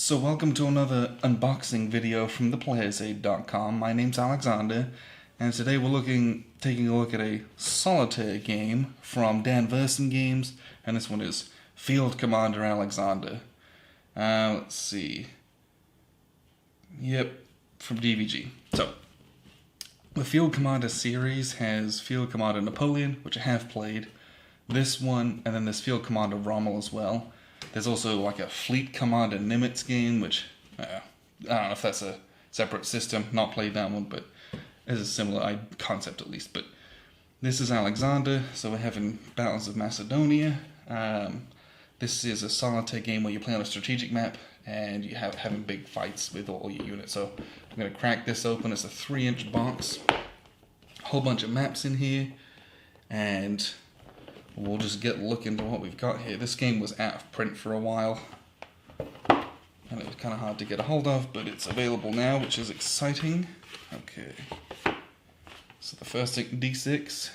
So welcome to another unboxing video from theplayersaid.com. My name's Alexander, and today we're taking a look at a solitaire game from Dan Versen Games, and this one is Field Commander Alexander. Let's see. Yep, from DVG. So, the Field Commander series has Field Commander Napoleon, which I have played, this one, and then there's Field Commander Rommel as well. There's also like a Fleet Commander Nimitz game, which I don't know if that's a separate system. Not played that one, but it's a similar concept at least. But this is Alexander, so we're having Battles of Macedonia. This is a solitaire game where you play on a strategic map and you having big fights with all your units. So I'm going to crack this open. It's a 3-inch box, a whole bunch of maps in here, and we'll just get a look into what we've got here. This game was out of print for a while, and it was kind of hard to get a hold of, but it's available now, which is exciting. Okay, so the first thing, D6.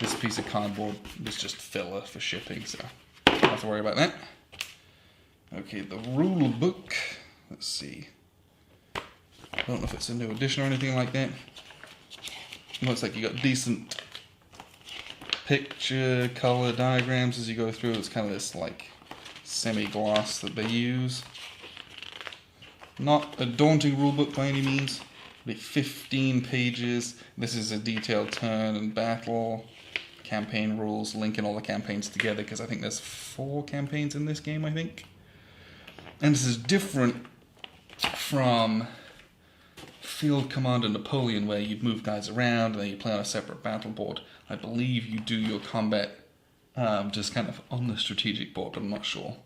This piece of cardboard was just filler for shipping, so don't have to worry about that. Okay, the Rulebook. Let's see. I don't know if it's a new edition or anything like that. It looks like you got decent picture color diagrams as you go through. It's kind of this like semi-gloss that they use. Not a daunting rulebook by any means, but 15 pages. This is a detailed turn and battle, campaign rules, linking all the campaigns together, because I think there's 4 campaigns in this game, I think. And this is different from Field Commander Napoleon, where you'd move guys around and then you play on a separate battle board. I believe you do your combat just kind of on the strategic board, I'm not sure.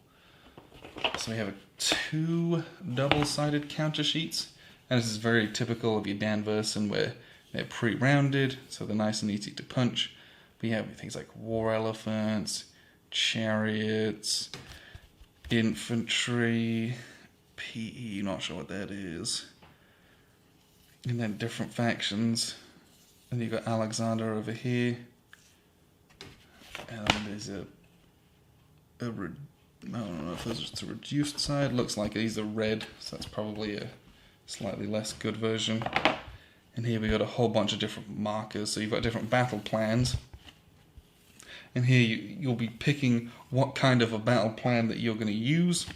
So we have 2 double-sided counter sheets, and this is very typical of your Dan Versen, where they're pre-rounded, so they're nice and easy to punch. We have things like war elephants, chariots, infantry, PE, not sure what that is. And then different factions. And you've got Alexander over here. And there's I don't know if there's just a reduced side. Looks like these are red, so that's probably a slightly less good version. And here we got a whole bunch of different markers. So you've got different battle plans. And here you'll be picking what kind of a battle plan that you're going to use.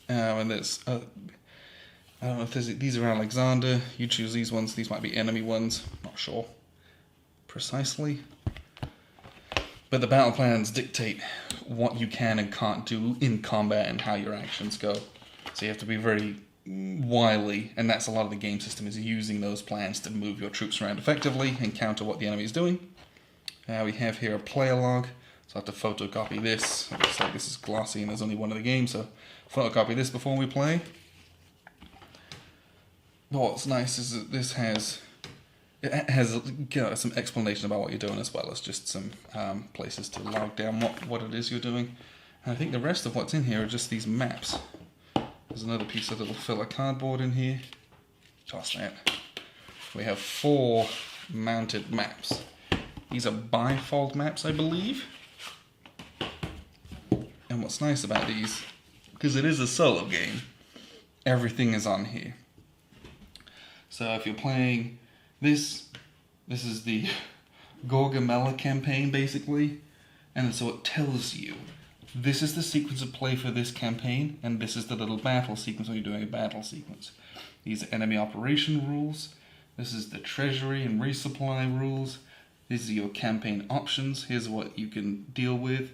And there's I don't know if these are Alexander. You choose these ones. These might be enemy ones. Not sure precisely. But the battle plans dictate what you can and can't do in combat and how your actions go. So you have to be very wily, and that's a lot of the game system, is using those plans to move your troops around effectively and counter what the enemy is doing. We have here a player log. So I have to photocopy this. It looks like this is glossy and there's only one of the game, so photocopy this before we play. What's nice is that this has some explanation about what you're doing, as well as just some places to log down what it is you're doing. And I think the rest of what's in here are just these maps. There's another piece of little filler cardboard in here. Toss that. We have 4 mounted maps. These are bifold maps, I believe. And what's nice about these, because it is a solo game, everything is on here. So if you're playing this is the Gaugamela campaign, basically. And so it tells you, this is the sequence of play for this campaign, and this is the little battle sequence when you're doing a battle sequence. These are enemy operation rules. This is the treasury and resupply rules. These are your campaign options. Here's what you can deal with.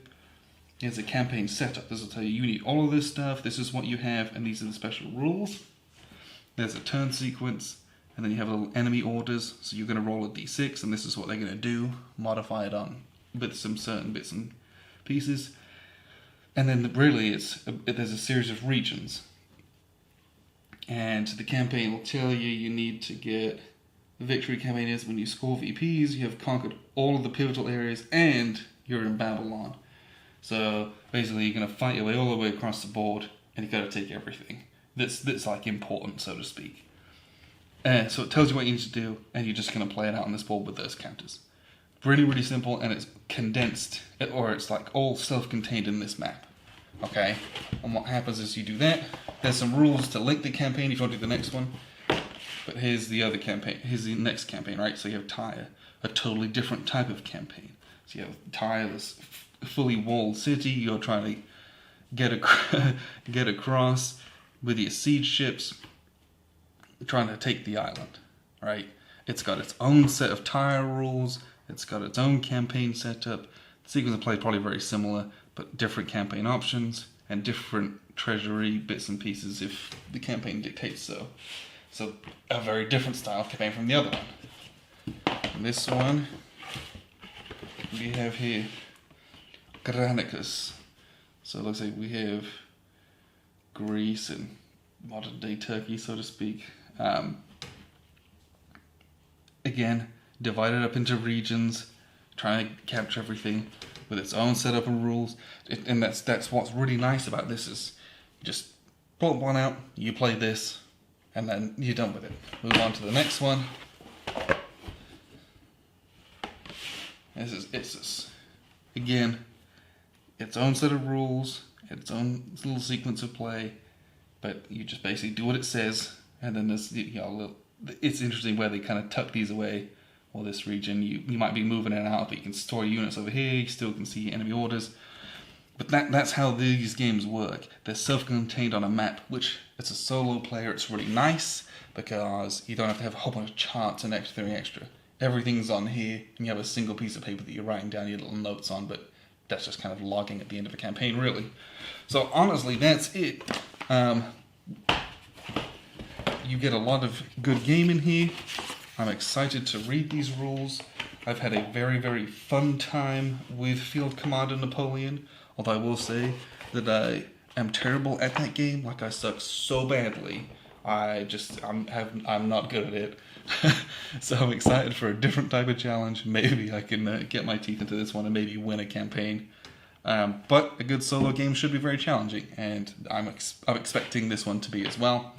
Here's a campaign setup. This will tell you, you need all of this stuff, this is what you have, and these are the special rules. There's a turn sequence. And then you have little enemy orders, so you're going to roll a d6, and this is what they're going to do, modify it on with some certain bits and pieces. And then really there's a series of regions. And the campaign will tell you you need to get, the victory campaign is when you score VPs, you have conquered all of the pivotal areas, and you're in Babylon. So basically you're going to fight your way all the way across the board, and you've got to take everything. That's like important, so to speak. So it tells you what you need to do, and you're just going to play it out on this board with those counters. Really, really simple, and it's condensed, or it's like all self-contained in this map. Okay, and what happens is you do that. There's some rules to link the campaign if you want to do the next one. But here's the other campaign. Here's the next campaign, right? So you have Tyre, a totally different type of campaign. So you have Tyre, this fully walled city. You're trying to get across with your siege ships, trying to take the island, right? It's got its own set of Tyre rules. It's got its own campaign setup. The sequence of play is probably very similar, but different campaign options and different treasury bits and pieces if the campaign dictates so. So a very different style of campaign from the other one. And this one, we have here Granicus. So it looks like we have Greece and modern day Turkey, so to speak. Again, divided up into regions, trying to capture everything with its own setup and rules. And that's what's really nice about this is you just pull one out, you play this, and then you're done with it. Move on to the next one. It's again, its own set of rules, its own little sequence of play, but you just basically do what it says, and then there's it's interesting where they kind of tuck these away. Well, this region, you might be moving in and out, but you can store units over here, you still can see enemy orders. But that's how these games work. They're self-contained on a map, which, as a solo player, it's really nice, because you don't have to have a whole bunch of charts and everything extra. Everything's on here, and you have a single piece of paper that you're writing down your little notes on, but that's just kind of logging at the end of a campaign, really. So, honestly, that's it. You get a lot of good game in here. I'm excited to read these rules. I've had a very, very fun time with Field Commander Napoleon, although I will say that I am terrible at that game. Like, I suck so badly. I'm not good at it. So I'm excited for a different type of challenge. Maybe I can get my teeth into this one and maybe win a campaign. But a good solo game should be very challenging, and I'm expecting this one to be as well.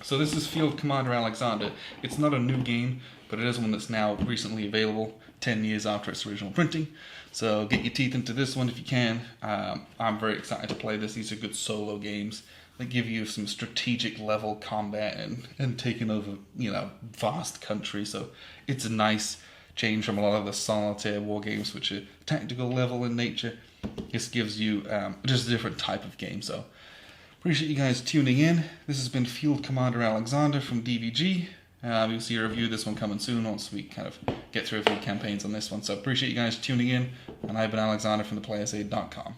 So this is Field Commander Alexander. It's not a new game, but it is one that's now recently available, 10 years after its original printing. So get your teeth into this one if you can. I'm very excited to play this. These are good solo games. They give you some strategic level combat and taking over, vast countries. So it's a nice change from a lot of the solitaire war games, which are tactical level in nature. This gives you just a different type of game. So appreciate you guys tuning in. This has been Field Commander Alexander from DVG. You'll see a review of this one coming soon once we kind of get through a few campaigns on this one. So appreciate you guys tuning in, and I've been Alexander from theplayersaid.com.